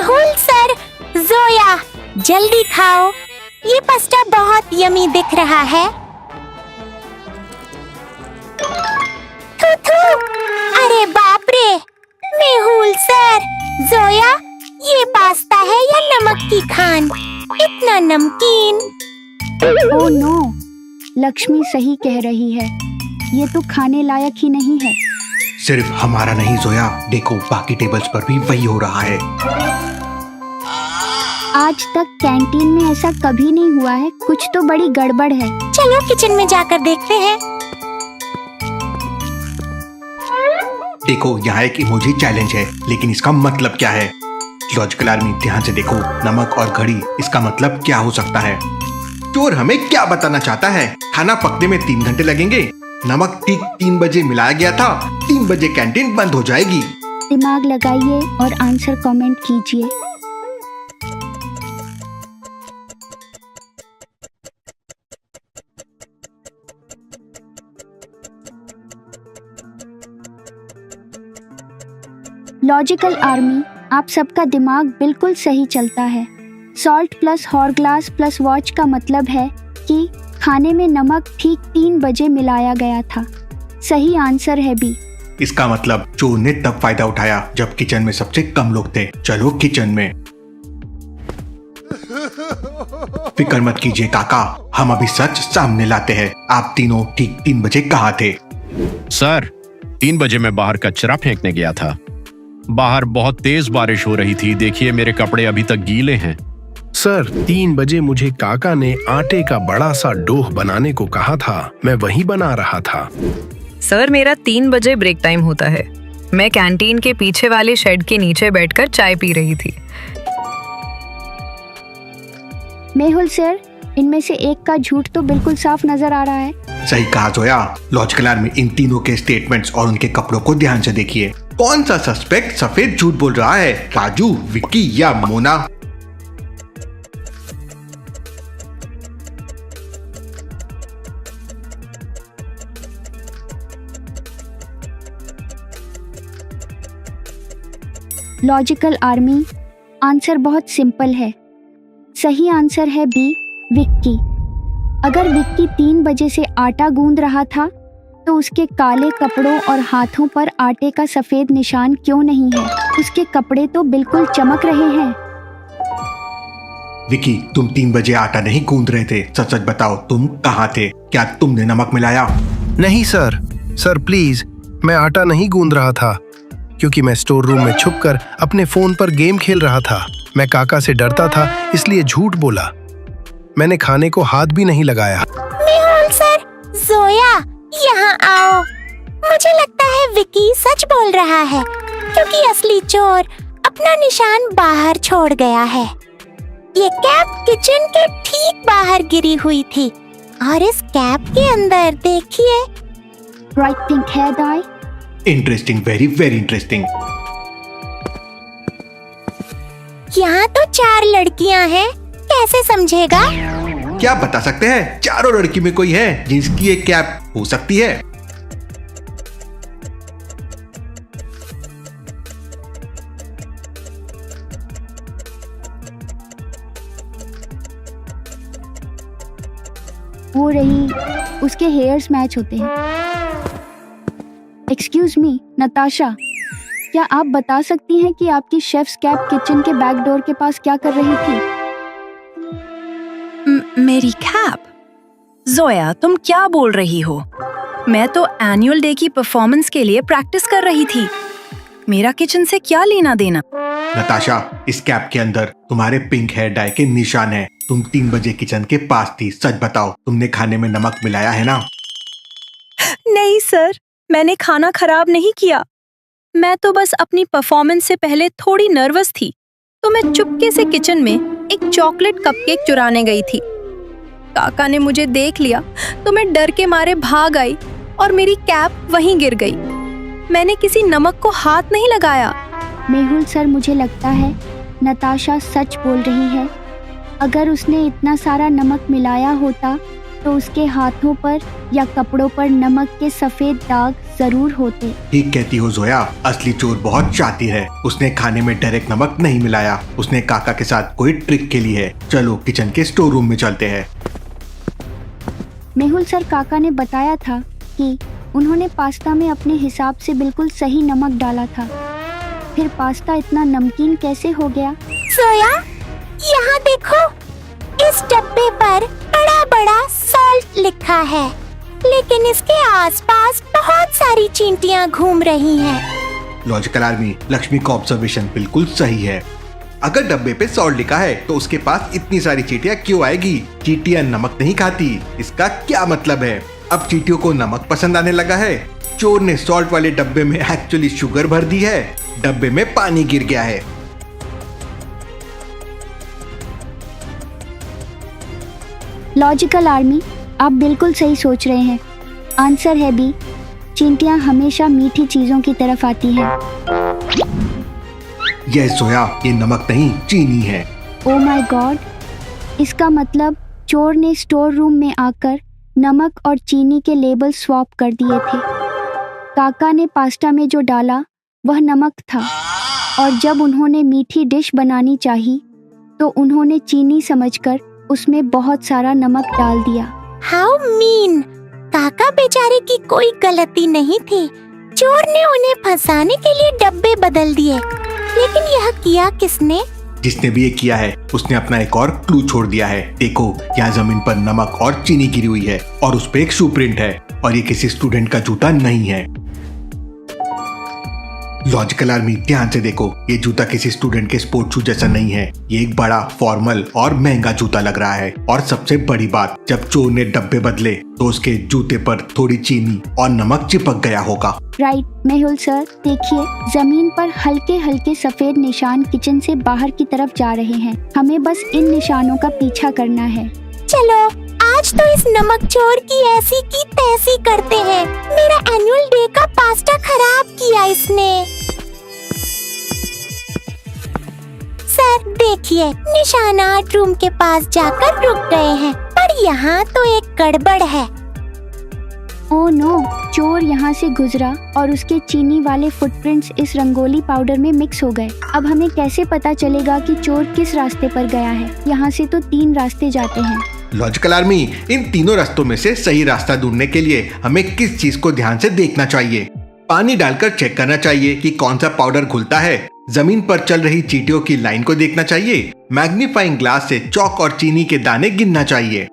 Mehul sir, Zoya, जल्दी खाओ, ये पास्ता बहुत यमी दिख रहा है। थू थू, अरे बाप रे, मेहुल सर, जोया, ये पास्ता है या नमक की खान? इतना नमकीन। ओह नो, लक्ष्मी सही कह रही है, ये तो खाने लायक ही नहीं है। सिर्फ हमारा नहीं जोया, देखो बाकी टेबल्स पर भी वही हो रहा है। आज तक कैंटीन में ऐसा कभी नहीं हुआ है, कुछ तो बड़ी गड़बड़ है। चलो किचन में जाकर देखते हैं। देखो यहाँ एक इमोजी चैलेंज है, लेकिन इसका मतलब क्या है? लॉजिकल आर्मी ध्यान से देखो, नमक और घड़ी, इसका मतलब क्या हो सकता है? चोर हमें क्या बताना चाहता है? खाना पकने में 3 घंटे लगेंगे, नमक ठीक 3 बजे मिलाया गया था, 3 बजे कैंटीन बंद हो जाएगी। दिमाग लगाइए और आंसर कमेंट कीजिए। लॉजिकल आर्मी, आप सबका दिमाग बिल्कुल सही चलता है। सॉल्ट प्लस हॉरग्लास प्लस वॉच का मतलब है कि खाने में नमक ठीक 3 बजे मिलाया गया था। सही आंसर है बी। इसका मतलब चोर ने तब फायदा उठाया जब किचन में सबसे कम लोग थे। चलो किचन में। फिक्र मत कीजिए काका, हम अभी सच सामने लाते हैं। आप तीनों ठीक 3 बजे कहाँ थे? सर, 3 बजे मैं बाहर कचरा फेंकने गया था। बाहर बहुत तेज बारिश हो रही थी, देखिए मेरे कपड़े अभी तक गीले हैं। सर, 3 बजे मुझे काका ने आटे का बड़ा सा डोह बनाने को कहा था, मैं वही बना रहा था। सर, मेरा 3 बजे ब्रेक टाइम होता है। मैं कैंटीन के पीछे वाले शेड के नीचे बैठकर चाय पी रही थी। मेहुल सर, इनमें से एक का झूठ तो बिल्कुल साफ नजर आ रहा है। सही कहा जोया। लॉजिकल आर्मी, इन तीनों के स्टेटमेंट्स और उनके कपड़ों को ध्यान से देखिए। कौन सा सस्पेक्ट सफेद झूठ बोल रहा है? राजू, विक्की या मोना? लॉजिकल आर्मी, आंसर बहुत सिंपल है। सही आंसर है बी, विक्की। अगर विक्की 3 बजे से आटा गूंद रहा था तो उसके काले कपड़ों और हाथों पर आटे का सफेद निशान क्यों नहीं है? उसके कपड़े तो बिल्कुल चमक रहे हैं। विक्की, तुम 3 बजे आटा नहीं गूंद रहे थे, सच सच बताओ तुम कहाँ थे? क्या तुमने नमक मिलाया? नहीं सर, सर प्लीज, मैं आटा नहीं गूंद रहा था, क्योंकि मैं स्टोर रूम में छुपकर अपने फोन पर गेम खेल रहा था। मैं काका से डरता था, इसलिए झूठ बोला। मैंने खाने को हाथ भी नहीं लगाया। मेहुल सर, जोया, यहाँ आओ। मुझे लगता है विक्की सच बोल रहा है, क्योंकि असली चोर अपना निशान बाहर छोड़ गया है। ये कैप किचन के ठीक बाहर गिरी हुई थी और इस कैप के अंदर देखिए। राइट थिंक है दाई। Interesting, very very interesting. यहाँ तो 4 लड़कियाँ हैं, कैसे समझेगा? क्या बता सकते हैं? चारों लड़की में कोई है जिसकी एक कैप हो सकती है? वो रही, उसके हेयर्स मैच होते हैं। एक्सक्यूज मी, नताशा, क्या आप बता सकती हैं कि आपकी शेफ्स कैप किचन के बैक डोर के पास क्या कर रही थी? मेरी कैप? जोया, तुम क्या बोल रही हो? मैं तो एनुअल डे की परफॉर्मेंस के लिए प्रैक्टिस कर रही थी। मेरा किचन से क्या लेना देना? नताशा, इस कैप के अंदर तुम्हारे पिंक हेयर डाई के निशान हैं। तुम 3 बजे किचन के पास थी, सच बताओ तुमने खाने में नमक मिलाया है ना? नहीं सर, मैंने खाना खराब नहीं किया। मैं तो बस अपनी परफॉर्मेंस से पहले थोड़ी नर्वस थी, तो मैं चुपके से किचन में एक चॉकलेट कपकेक चुराने गई थी। काका ने मुझे देख लिया तो मैं डर के मारे भाग आई और मेरी कैप वहीं गिर गई। मैंने किसी नमक को हाथ नहीं लगाया। मेहुल सर, मुझे लगता है नताशा सच बोल रही है। अगर उसने इतना सारा नमक मिलाया होता तो उसके हाथों पर या कपड़ों पर नमक के सफेद दाग जरूर होते। ठीक कहती हो जोया, असली चोर बहुत शातिर है। उसने खाने में डायरेक्ट नमक नहीं मिलाया, उसने काका के साथ कोई ट्रिक खेली है। चलो किचन के स्टोर रूम में चलते हैं। मेहुल सर, काका ने बताया था कि उन्होंने पास्ता में अपने हिसाब से बिल्कुल सही नमक डाला था। फिर पास्ता इतना नमकीन कैसे हो गया? जोया, यहाँ देखो, इस डब्बे पर बड़ा बड़ा सॉल्ट लिखा है, लेकिन इसके आसपास बहुत सारी चींटियाँ घूम रही हैं। लॉजिकल आर्मी, लक्ष्मी का ऑब्जर्वेशन बिल्कुल सही है। अगर डब्बे पे सॉल्ट लिखा है तो उसके पास इतनी सारी चींटियाँ क्यों आएगी? चींटियाँ नमक नहीं खाती, इसका क्या मतलब है? अब चींटियों को नमक पसंद आने लगा है। चोर ने सॉल्ट वाले डब्बे में एक्चुअली शुगर भर दी है। डब्बे में पानी गिर गया है। लॉजिकल आर्मी, आप बिल्कुल सही सोच रहे हैं। आंसर है बी, चींटियां हमेशा मीठी चीजों की तरफ आती हैं। यह जोया, ये नमक नहीं चीनी है। ओ माय गॉड, इसका मतलब चोर ने स्टोर रूम में आकर नमक और चीनी के लेबल स्वैप कर दिए थे। काका ने पास्ता में जो डाला वह नमक था, और जब उन्होंने मीठी डिश बनानी चाही तो उन्होंने चीनी समझकर उसमें बहुत सारा नमक डाल दिया। How mean! काका बेचारे की कोई गलती नहीं थी। चोर ने उन्हें फंसाने के लिए डब्बे बदल दिए, लेकिन यह किया किसने? जिसने भी ये किया है उसने अपना एक और क्लू छोड़ दिया है। देखो, यहाँ जमीन पर नमक और चीनी गिरी हुई है और उस पे एक शू प्रिंट है, और ये किसी स्टूडेंट का जूता नहीं है। लॉजिकल आर्मी, ध्यान से देखो, ये जूता किसी स्टूडेंट के स्पोर्ट शू जैसा नहीं है। ये एक बड़ा फॉर्मल और महंगा जूता लग रहा है। और सबसे बड़ी बात, जब चोर ने डब्बे बदले तो उसके जूते पर थोड़ी चीनी और नमक चिपक गया होगा। राइट मेहुल सर, देखिए जमीन पर हल्के हल्के सफेद निशान किचन से बाहर की तरफ जा रहे हैं। हमें बस इन निशानों का पीछा करना है। चलो आज तो इस नमक चोर की ऐसी की तैसी करते हैं। मेरा एनुअल डे का पास्ता खराब किया इसने। सर देखिए, निशान आर्ट रूम के पास जाकर रुक गए हैं, पर यहाँ तो एक गड़बड़ है। ओह नो, चोर यहाँ से गुजरा और उसके चीनी वाले फुटप्रिंट्स इस रंगोली पाउडर में मिक्स हो गए। अब हमें कैसे पता चलेगा कि चोर किस रास्ते पर गया है? यहाँ से तो 3 रास्ते जाते हैं। लॉजिकल आर्मी, इन तीनों रास्तों में से सही रास्ता ढूंढने के लिए हमें किस चीज को ध्यान से देखना चाहिए? पानी डालकर चेक करना चाहिए कि कौन सा पाउडर घुलता है। जमीन पर चल रही चींटियों की लाइन को देखना चाहिए। मैग्नीफाइंग ग्लास से चौक और चीनी के दाने गिनना चाहिए।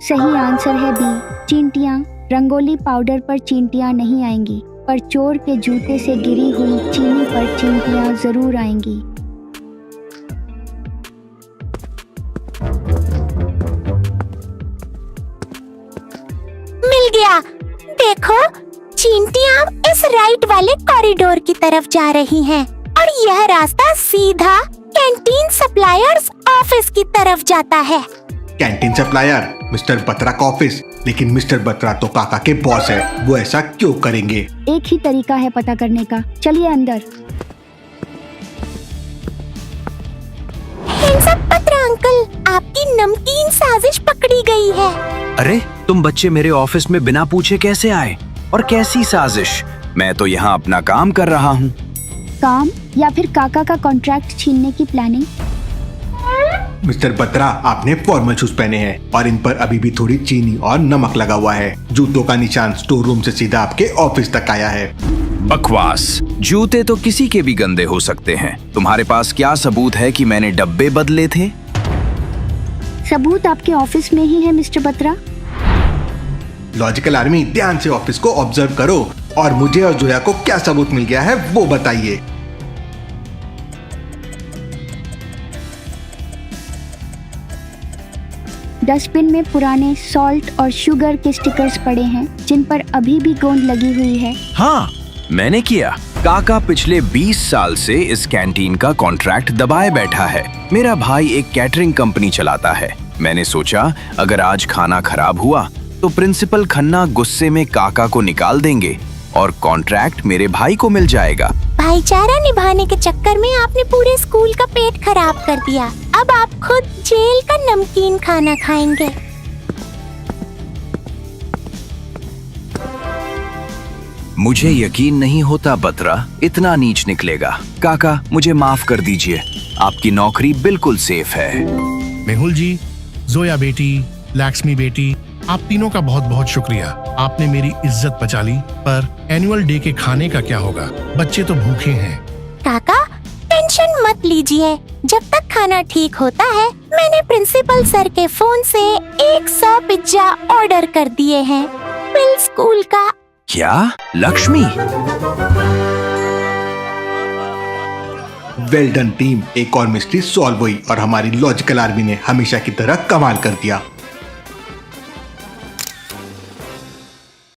सही आंसर है बी, चींटियां। रंगोली पाउडर पर चींटियां नहीं आएंगी, पर चोर के जूते से गिरी हुई चीनी पर चींटियां जरूर आएंगी। मिल गया। देखो, चींटियां इस राइट वाले कॉरिडोर की तरफ जा रही हैं, और यह रास्ता सीधा कैंटीन सप्लायर्स ऑफिस की तरफ जाता है। कैंटीन सप्लायर, मिस्टर बत्रा का ऑफिस। लेकिन मिस्टर बत्रा तो काका के बॉस है, वो ऐसा क्यों करेंगे? एक ही तरीका है पता करने का। चलिए अंदर। हैंड्स अप बत्रा अंकल, आपकी नमकीन साजिश पकड़ी गई है। अरे तुम बच्चे मेरे ऑफिस में बिना पूछे कैसे आए? और कैसी साजिश? मैं तो यहाँ अपना काम कर रहा हूँ। काम या फिर काका का कॉन्ट्रैक्ट छीनने की प्लानिंग? मिस्टर बत्रा, आपने फॉर्मल शूज पहने हैं और इन पर अभी भी थोड़ी चीनी और नमक लगा हुआ है। जूतों का निशान स्टोर रूम से सीधा आपके ऑफिस तक आया है। बकवास, जूते तो किसी के भी गंदे हो सकते हैं। तुम्हारे पास क्या सबूत है कि मैंने डब्बे बदले थे? सबूत आपके ऑफिस में ही है मिस्टर बत्रा। लॉजिकल आर्मी, ध्यान से ऑफिस को ऑब्जर्व करो और मुझे और जोया को क्या सबूत मिल गया है वो बताइए। डस्टबिन में पुराने सॉल्ट और शुगर के स्टिकर्स पड़े हैं, जिन पर अभी भी गोंद लगी हुई है। हाँ, मैंने किया। काका पिछले 20 साल से इस कैंटीन का कॉन्ट्रैक्ट दबाए बैठा है। मेरा भाई एक कैटरिंग कंपनी चलाता है। मैंने सोचा अगर आज खाना खराब हुआ तो प्रिंसिपल खन्ना गुस्से में काका को निकाल देंगे और कॉन्ट्रैक्ट मेरे भाई को मिल जाएगा। भाईचारा निभाने के चक्कर में आपने पूरे स्कूल का पेट खराब कर दिया। अब आप खुद जेल का नमकीन खाना खाएंगे। मुझे यकीन नहीं होता बत्रा इतना नीच निकलेगा। काका मुझे माफ कर दीजिए, आपकी नौकरी बिल्कुल सेफ है। मेहुल जी, जोया बेटी, लक्ष्मी बेटी, आप तीनों का बहुत बहुत शुक्रिया। आपने मेरी इज्जत बचा ली। पर एनुअल डे के खाने का क्या होगा? बच्चे तो भूखे हैं। काका टेंशन मत लीजिए, जब तक खाना ठीक होता है मैंने प्रिंसिपल सर के फोन से 100 पिज्जा ऑर्डर कर दिए हैं। बिल स्कूल का। क्या लक्ष्मी? वेल डन टीम, एक और मिस्ट्री सॉल्व हुई और हमारी लॉजिकल आर्मी ने हमेशा की तरह कमाल कर दिया।